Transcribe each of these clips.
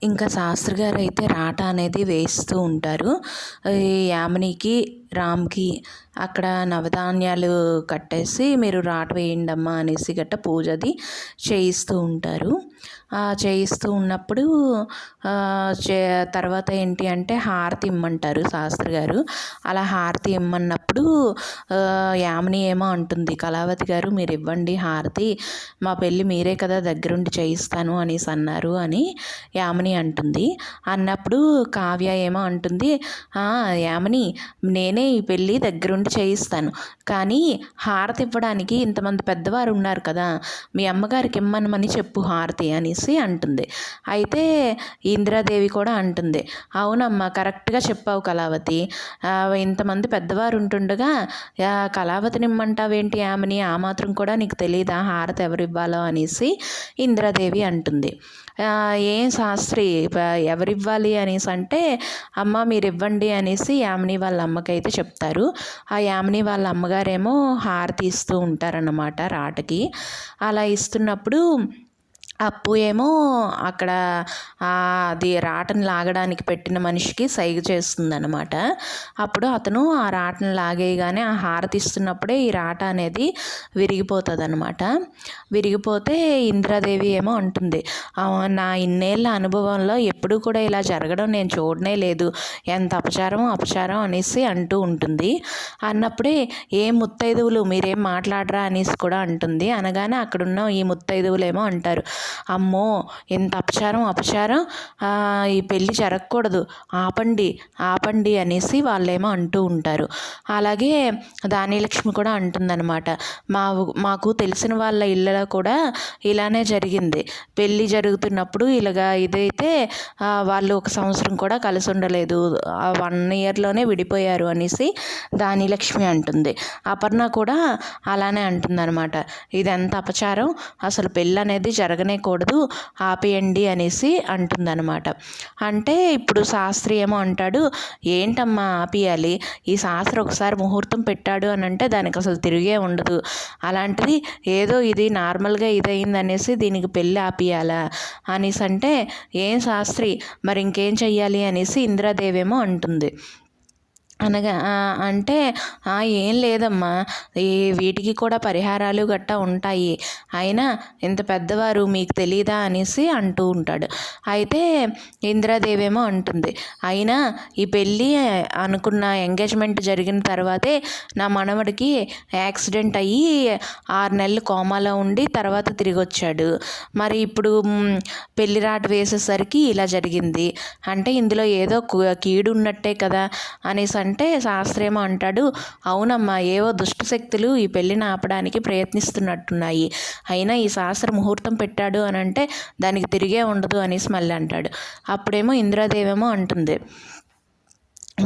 ఇంకా శాస్త్రి గారు అయితే రాట అనేది వేస్తూ ఉంటారు. ఈ యామినికి, రామ్‌కి అక్కడ నవధాన్యాలు కట్టేసి మీరు రాట వేయండమ్మా అనేసి గట్ట పూజ అది చేయిస్తూ ఉంటారు. చేయిస్తూ ఉన్నప్పుడు తర్వాత ఏంటి అంటే హారతి ఇమ్మంటారు శాస్త్రి గారు. అలా హారతి ఇమ్మన్నప్పుడు యామిని ఏమో అంటుంది, కళావతి గారు మీరు ఇవ్వండి హారతి, మా పెళ్ళి మీరే కదా దగ్గరుండి చేయిస్తాను అనేసి అన్నారు అని యామిని అంటుంది. అన్నప్పుడు కావ్య ఏమో అంటుంది, యామిని నేనే ఈ పెళ్ళి దగ్గరుండి చేయిస్తాను, కానీ హారతి ఇవ్వడానికి ఇంతమంది పెద్దవారు ఉన్నారు కదా, మీ అమ్మగారికి ఇమ్మనమని చెప్పు హారతి అనేసి అంటుంది. అయితే ఇందిరాదేవి కూడా అంటుంది, అవునమ్మా కరెక్ట్గా చెప్పావు కళావతి, ఇంతమంది పెద్దవారు ఉంటుండగా కళావతిని ఇమ్మంటావేంటి యామిని, ఆ మాత్రం కూడా నీకు తెలియదా హారతి ఎవరు ఇవ్వాలో అనేసి ఇందిరాదేవి అంటుంది. ఏం శాస్త్రి ఎవరివ్వాలి అనేసి అంటే, అమ్మ మీరు ఇవ్వండి అనేసి యామిని వాళ్ళ అమ్మకైతే చెప్తారు. ఆ యామిని వాళ్ళ అమ్మగారేమో హారతి ఇస్తూ ఉంటారన్నమాట రాటకి. అలా ఇస్తున్నప్పుడు అప్పు ఏమో అక్కడ అది రాటను లాగడానికి పెట్టిన మనిషికి సైగ చేస్తుందన్నమాట. అప్పుడు అతను ఆ రాటను లాగేయగానే ఆ హారతి ఇస్తున్నప్పుడే ఈ రాట అనేది విరిగిపోతుంది అనమాట. విరిగిపోతే ఇందిరాదేవి ఏమో అంటుంది, నా ఇన్నేళ్ళ అనుభవంలో ఎప్పుడూ కూడా ఇలా జరగడం నేను చూడనే లేదు, ఎంత అపచారం అనేసి అంటూ ఉంటుంది. అన్నప్పుడే ఏం ముత్తైదువులు మీరేం మాట్లాడరా అనేసి కూడా అంటుంది. అనగానే అక్కడున్న ఈ ముత్తైదువులేమో అంటారు, అమ్మో ఎంత అపచారం, ఈ పెళ్ళి జరగకూడదు, ఆపండి అనేసి వాళ్ళేమో అంటూ ఉంటారు. అలాగే ధాన్యలక్ష్మి కూడా అంటుందన్నమాట, మాకు తెలిసిన వాళ్ళ ఇళ్ళలో కూడా ఇలానే జరిగింది, పెళ్ళి జరుగుతున్నప్పుడు ఇదైతే వాళ్ళు 1 సంవత్సరం కూడా కలిసి ఉండలేదు, 1 ఇయర్లోనే విడిపోయారు అనేసి ధాన్యలక్ష్మి అంటుంది. అపర్ణ కూడా అలానే అంటుందన్నమాట, ఇదెంత అపచారం, అసలు పెళ్ళి అనేది జరగనే కూడదు, ఆపేయండి అనేసి అంటుందన్నమాట. అంటే ఇప్పుడు శాస్త్రి ఏమో అంటాడు, ఏంటమ్మా ఆపియాలి, ఈ శాస్త్రి ఒకసారి ముహూర్తం పెట్టాడు అని అంటే దానికి అసలు తిరిగే ఉండదు, అలాంటిది ఏదో ఇది నార్మల్గా ఇదయింది అనేసి దీనికి పెళ్ళి ఆపియాలా అనేసి అంటే, ఏం శాస్త్రి మరి ఇంకేం చెయ్యాలి అనేసి ఇందిరాదేవి ఏమో అంటుంది. అనగా అంటే ఏం లేదమ్మా, వీటికి కూడా పరిహారాలు గట్టా ఉంటాయి, అయినా ఇంత పెద్దవారు మీకు తెలీదా అనేసి అంటూ ఉంటాడు. అయితే ఇందిరాదేవి ఏమో అంటుంది, అయినా ఈ పెళ్ళి అనుకున్న ఎంగేజ్మెంట్ జరిగిన తర్వాతే నా మనవడికి యాక్సిడెంట్ అయ్యి 6 నెలలు కోమాలో ఉండి తర్వాత తిరిగి వచ్చాడు, మరి ఇప్పుడు పెళ్లి రాట వేసేసరికి ఇలా జరిగింది అంటే ఇందులో ఏదో కీడు ఉన్నట్టే కదా అనేసి అంటే శాస్త్రేమో అంటాడు, అవునమ్మా ఏవో దుష్టశక్తులు ఈ పెళ్ళిని ఆపడానికి ప్రయత్నిస్తున్నట్టున్నాయి, అయినా ఈ శాస్త్ర ముహూర్తం పెట్టాడు అని అంటే దానికి తిరిగే ఉండదు అనేసి మళ్ళీ అంటాడు. అప్పుడేమో ఇందిరాదేవేమో అంటుంది,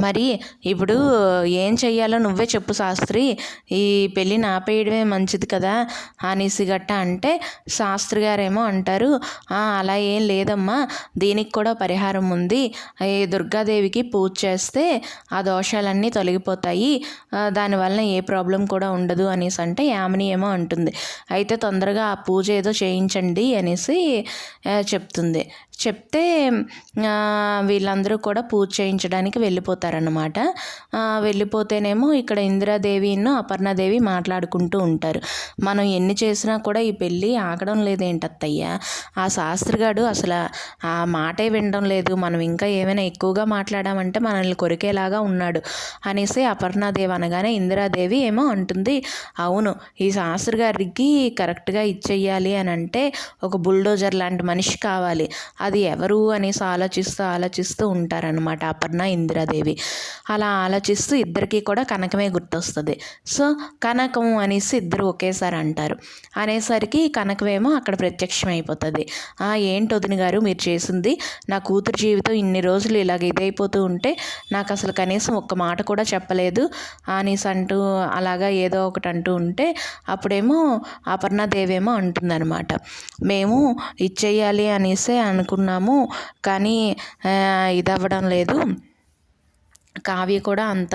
మరి ఇప్పుడు ఏం చెయ్యాలో నువ్వే చెప్పు శాస్త్రి, ఈ పెళ్ళిని ఆపేయడమే మంచిది కదా అనేసి గట్ట అంటే శాస్త్రి గారేమో అంటారు, అలా ఏం లేదమ్మా, దీనికి కూడా పరిహారం ఉంది, ఈ దుర్గాదేవికి పూజ చేస్తే ఆ దోషాలన్నీ తొలగిపోతాయి, దానివల్ల ఏ ప్రాబ్లం కూడా ఉండదు అనేసి అంటే యామిని ఏమో అంటుంది, అయితే తొందరగా ఆ పూజ ఏదో చేయించండి అనేసి చెప్తుంది. చెప్తే వీళ్ళందరూ కూడా పూజ చేయించడానికి వెళ్ళిపోతారన్నమాట. వెళ్ళిపోతేనేమో ఇక్కడ ఇందిరాదేవిను అపర్ణాదేవి మాట్లాడుకుంటూ ఉంటారు, మనం ఎన్ని చేసినా కూడా ఈ పెళ్ళి ఆగడం లేదేంటి అత్తయ్య, ఆ శాస్త్రిగాడు అసలు ఆ మాటే వినడం లేదు, మనం ఇంకా ఏమైనా ఎక్కువగా మాట్లాడామంటే మనల్ని కొరికేలాగా ఉన్నాడు అనేసి అపర్ణాదేవి అనగానే ఇందిరాదేవి ఏమో అంటుంది, అవును ఈ శాస్త్రి గారికి కరెక్ట్గా ఇచ్చేయాలి అని అంటే ఒక బుల్డోజర్ లాంటి మనిషి కావాలి, అది ఎవరు అనేసి ఆలోచిస్తూ ఉంటారనమాట అపర్ణ ఇందిరాదేవి. అలా ఆలోచిస్తూ ఇద్దరికీ కూడా కనకమే గుర్తొస్తుంది. సో కనకం అనేసి ఇద్దరు ఒకేసారి అంటారు. అనేసరికి కనకమేమో అక్కడ ప్రత్యక్షమైపోతుంది. ఏంటి వదిన గారు మీరు చేసింది, నా కూతురు జీవితం ఇన్ని రోజులు ఇలాగ ఇదైపోతూ ఉంటే నాకు అసలు కనీసం ఒక్క మాట కూడా చెప్పలేదు అనేసి అంటూ అలాగా ఏదో ఒకటి అంటూ ఉంటే అప్పుడేమో అపర్ణాదేవి ఏమో అంటుందన్నమాట, మేము ఇచ్చేయాలి అనేసి అనుకున్నాము, కానీ ఇది అవ్వడం లేదు, కావ్య కూడా అంత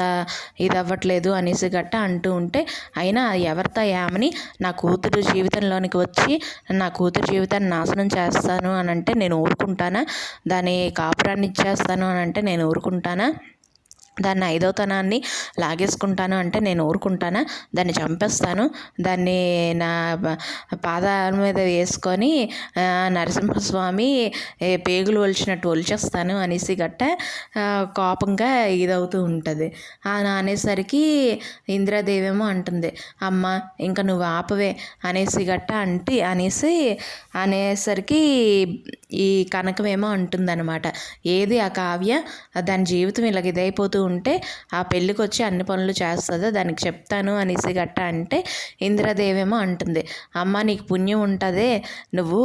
ఇదవ్వట్లేదు అనేసి గట్ట అంటూ ఉంటే, అయినా ఎవరితో యామని నా కూతురు జీవితంలోనికి వచ్చి నా కూతురు జీవితాన్ని నాశనం చేస్తాను అని అంటే నేను ఊరుకుంటానా? దాని కాపురాన్ని ఇచ్చేస్తాను అని అంటే నేను ఊరుకుంటానా? దాన్ని ఐదవతనాన్ని లాగేసుకుంటాను అంటే నేను ఊరుకుంటానా? దాన్ని చంపేస్తాను, దాన్ని నా పాదాల మీద వేసుకొని నరసింహస్వామి పేగులు ఒలిచినట్టు ఒలిచేస్తాను అనేసి గట్ట కోపంగా ఇదవుతూ ఉంటుంది. అనేసరికి ఇంద్రాదేవేమో అంటుంది, అమ్మ ఇంకా నువ్వు ఆపవే అనేసి గట్ట అనేసరికి ఈ కనకమేమో అంటుందన్నమాట, ఏది ఆ కావ్య దాని జీవితం ఇలాగ ఇదైపోతూ ఉంటే ఆ పెళ్ళికి వచ్చి అన్ని పనులు చేస్తుందో దానికి చెప్తాను అనేసి గట్ట అంటే, ఇంద్రదేవేమో అంటుంది, అమ్మ నీకు పుణ్యం ఉంటుందే, నువ్వు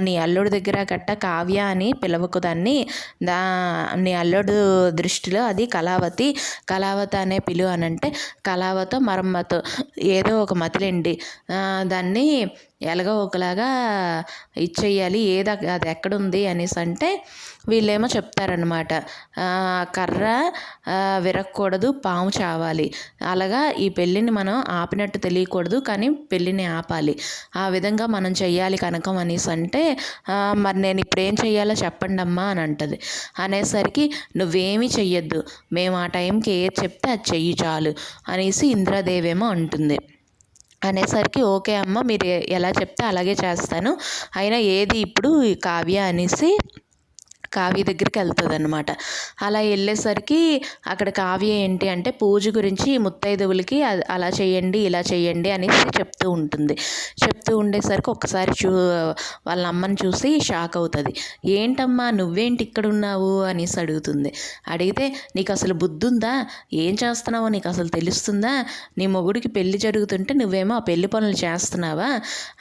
నీ అల్లుడి దగ్గర గట్ట కావ్య అని పిలవకు దాన్ని, నీ అల్లుడు దృష్టిలో అది కళావతి అనే పిలువ అని అంటే, కళావతో మరమ్మతో ఏదో ఒక మతిలేండి, దాన్ని ఎలాగో ఒకలాగా ఇచ్చేయాలి, అది ఎక్కడుంది అనేసి అంటే వీళ్ళేమో చెప్తారనమాట, కర్ర విరగకూడదు, పాము చావాలి, అలాగా ఈ పెళ్ళిని మనం ఆపినట్టు తెలియకూడదు, కానీ పెళ్ళిని ఆపాలి, ఆ విధంగా మనం చెయ్యాలి కనకం అనేసి అంటే, మరి నేను ఇప్పుడు ఏం చెయ్యాలో చెప్పండి అమ్మా అని అంటుంది. అనేసరికి నువ్వేమీ చెయ్యొద్దు, మేము ఆ టైంకి ఏది చెప్తే అది చెయ్యి చాలు అనేసి ఇంద్రాదేవేమో అంటుంది. అనేసరికి ఓకే అమ్మ, మీరు ఎలా చెప్తే అలాగే చేస్తాను, అయినా ఏది ఇప్పుడు కావ్య అనేసి కావ్య దగ్గరికి వెళ్తుంది అనమాట. అలా వెళ్ళేసరికి అక్కడ కావ్య ఏంటి అంటే పూజ గురించి ముత్తైదువులకి అలా చేయండి ఇలా చేయండి అనేసి చెప్తూ ఉంటుంది. చెప్తూ ఉండేసరికి ఒక్కసారి వాళ్ళ అమ్మని చూసి షాక్ అవుతుంది. ఏంటమ్మా నువ్వేంటి ఇక్కడ ఉన్నావు అనేసి అడుగుతుంది. అడిగితే నీకు అసలు బుద్ధి ఉందా, ఏం చేస్తున్నావో నీకు అసలు తెలుస్తుందా, నీ మొగుడికి పెళ్లి జరుగుతుంటే నువ్వేమో ఆ పెళ్లి పనులు చేస్తున్నావా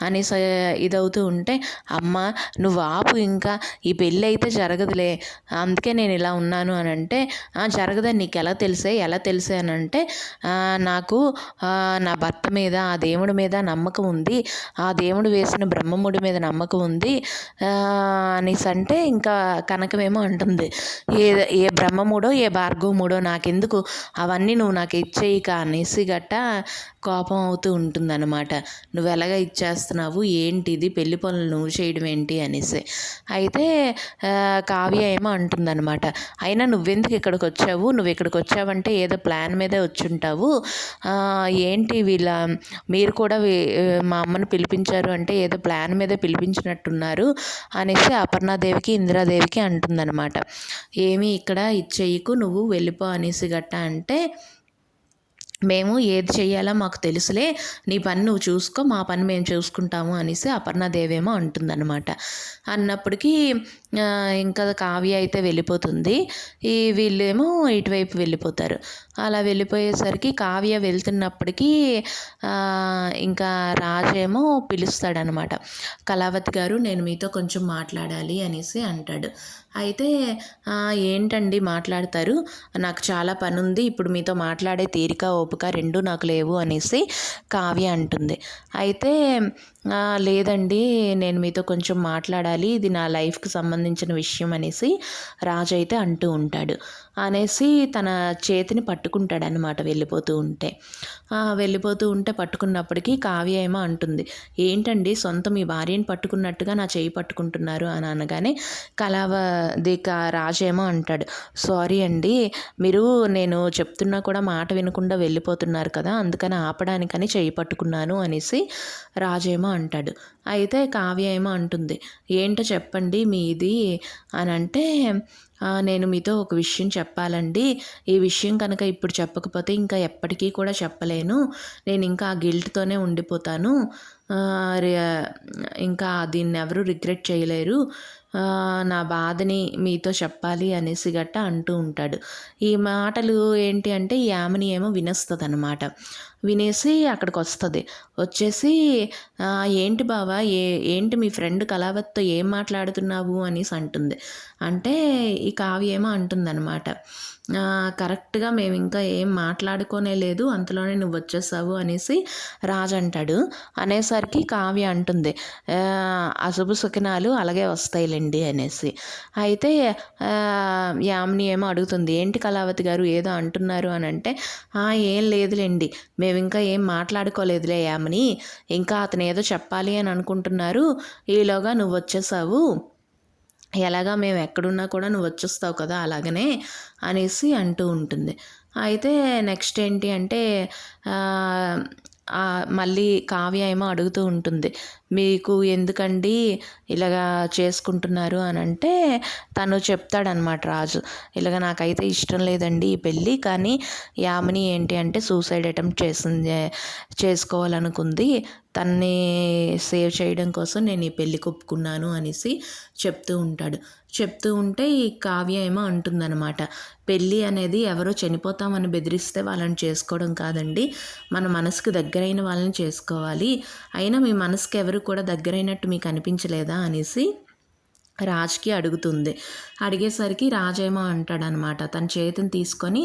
అనేసి ఇదవుతూ ఉంటే, అమ్మ నువ్వు ఆపు, ఇంకా ఈ పెళ్ళి అయితే జరగదులే, అందుకే నేను ఇలా ఉన్నాను అని అంటే, జరగదని నీకు ఎలా తెలిసే అని అంటే, నాకు నా భర్త మీద ఆ దేవుడి మీద నమ్మకం ఉంది, ఆ దేవుడు వేసిన బ్రహ్మముడి మీద నమ్మకం ఉంది అనేసి అంటే, ఇంకా కనకమేమో అంటుంది, ఏ బ్రహ్మముడో ఏ భార్గవముడో నాకెందుకు, అవన్నీ నువ్వు నాకు ఇచ్చేయిక అనేసి గట్ట కోపం అవుతూ ఉంటుందన్నమాట. నువ్వు ఎలాగ ఇచ్చేస్తున్నావు, ఏంటిది పెళ్లి పనులు నువ్వు చేయడం ఏంటి అనేసి. అయితే కావ్య ఏమో అంటుందన్నమాట, అయినా నువ్వెందుకు ఇక్కడికి వచ్చావు, నువ్వు ఇక్కడికి వచ్చావంటే ఏదో ప్లాన్ మీదే వచ్చుంటావు, ఏంటి మీరు కూడా మా అమ్మను పిలిపించారు అంటే ఏదో ప్లాన్ మీద పిలిపించినట్టున్నారు అనేసి అపర్ణాదేవికి ఇందిరాదేవికి అంటుందన్నమాట. ఏమీ ఇక్కడ ఇచ్చేయకు, నువ్వు వెళ్ళిపో అనేసి గట్ట అంటే, మేము ఏది చెయ్యాలో మాకు తెలుసులే, నీ పని నువ్వు చూసుకో, మా పని మేము చూసుకుంటాము అనేసి అపర్ణాదేవేమో అంటుందన్నమాట. అన్నప్పటికీ ఇంకా కావ్య అయితే వెళ్ళిపోతుంది, వీళ్ళేమో ఇటువైపు వెళ్ళిపోతారు. అలా వెళ్ళిపోయేసరికి కావ్య వెళ్తున్నప్పటికీ ఇంకా రాజేమో పిలుస్తాడనమాట, కళావతి గారు నేను మీతో కొంచెం మాట్లాడాలి అనేసి అంటాడు. అయితే ఏంటండి మాట్లాడతారు, నాకు చాలా పని ఉంది, ఇప్పుడు మీతో మాట్లాడే తీరిక ఓపిక రెండూ నాకు లేవు అనేసి కావ్య అంటుంది. అయితే లేదండి నేను మీతో కొంచెం మాట్లాడాలి, ఇది నా లైఫ్కి సంబంధించిన విషయం అనేసి రాజు అయితే అంటూ ఉంటాడు. అనేసి తన చేతిని పట్టుకుంటాడనమాట వెళ్ళిపోతూ ఉంటే పట్టుకున్నప్పటికీ కావ్య ఏమో అంటుంది, ఏంటండి సొంత మీ భార్యని పట్టుకున్నట్టుగా నా చేయి పట్టుకుంటున్నారు అని అనగానే రాజు ఏమో అంటాడు, సారీ అండి, మీరు నేను చెప్తున్నా కూడా మాట వినకుండా వెళ్ళిపోతున్నారు కదా, అందుకని ఆపడానికని చేయి పట్టుకున్నాను అనేసి రాజేమో అంటాడు. అయితే కావ్య ఏమో అంటుంది, ఏంటో చెప్పండి మీది అని అంటే, నేను మీతో ఒక విషయం చెప్పాలండి, ఈ విషయం కనుక ఇప్పుడు చెప్పకపోతే ఇంకా ఎప్పటికీ కూడా చెప్పలేను, నేను ఇంకా ఆ గిల్ట్తోనే ఉండిపోతాను, ఇంకా దీన్ని ఎవరు రిగ్రెట్ చేయలేరు, నా బాధని మీతో చెప్పాలి అనేసి గట్ట అంటూ ఉంటాడు. ఈ మాటలు ఏంటి అంటే యామిని ఏమో వినస్తుంది అనమాట. వినేసి అక్కడికి వస్తుంది. వచ్చేసి ఏంటి బావా ఏంటి మీ ఫ్రెండ్ కళావతితో ఏం మాట్లాడుతున్నావు అనేసి అంటుంది. అంటే ఈ కావ్య ఏమో అంటుందన్నమాట, కరెక్ట్గా మేము ఇంకా ఏం మాట్లాడుకోనే లేదు, అంతలోనే నువ్వు వచ్చేసావు అనేసి రాజు అంటాడు. అనేసరికి కావ్య అంటుంది, అశుభ శకునాలు అలాగే వస్తాయిలేండి అనేసి. అయితే యామిని ఏమో అడుగుతుంది, ఏంటి కళావతి గారు ఏదో అంటున్నారు అని అంటే, ఏం లేదులేండి, మేము ఇంకా ఏం మాట్లాడుకోలేదులే యామిని, ఇంకా అతను ఏదో చెప్పాలి అని అనుకుంటున్నారు, ఈలోగా నువ్వు వచ్చేసావు, ఎలాగా మేము ఎక్కడున్నా కూడా నువ్వు వచ్చేస్తావు కదా అలాగనే అనేసి అంటూ ఉంటుంది. అయితే నెక్స్ట్ ఏంటి అంటే మళ్ళీ కావ్య ఏమో అడుగుతూ ఉంటుంది, మీకు ఎందుకండి ఇలాగా చేసుకుంటున్నారు అని అంటే తను చెప్తాడనమాట రాజు, ఇలాగ నాకైతే ఇష్టం లేదండి ఈ పెళ్ళి, కానీ యామిని ఏంటి అంటే సూసైడ్ అటెంప్ట్ చేసుకోవాలనుకుంది, తన్ని సేవ్ చేయడం కోసం నేను ఈ పెళ్ళి ఒప్పుకున్నాను అనేసి చెప్తూ ఉంటాడు. చెప్తూ ఉంటే ఈ కావ్య ఏమో అంటుందన్నమాట, పెళ్ళి అనేది ఎవరో చనిపోతామని బెదిరిస్తే వాళ్ళని చేసుకోవడం కాదండి, మన మనసుకు దగ్గరైన వాళ్ళని చేసుకోవాలి, అయినా మీ మనసుకి ఎవరు కూడా దగ్గరైనట్టు మీకు అనిపించలేదా అనేసి రాజ్కి అడుగుతుంది. అడిగేసరికి రాజేమో అంటాడనమాట, తన చేతిని తీసుకొని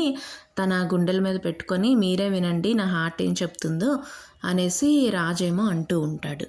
తన గుండెల మీద పెట్టుకొని మీరే వినండి నా హార్ట్ ఏం చెప్తుందో అనేసి రాజేమో అంటూ ఉంటాడు.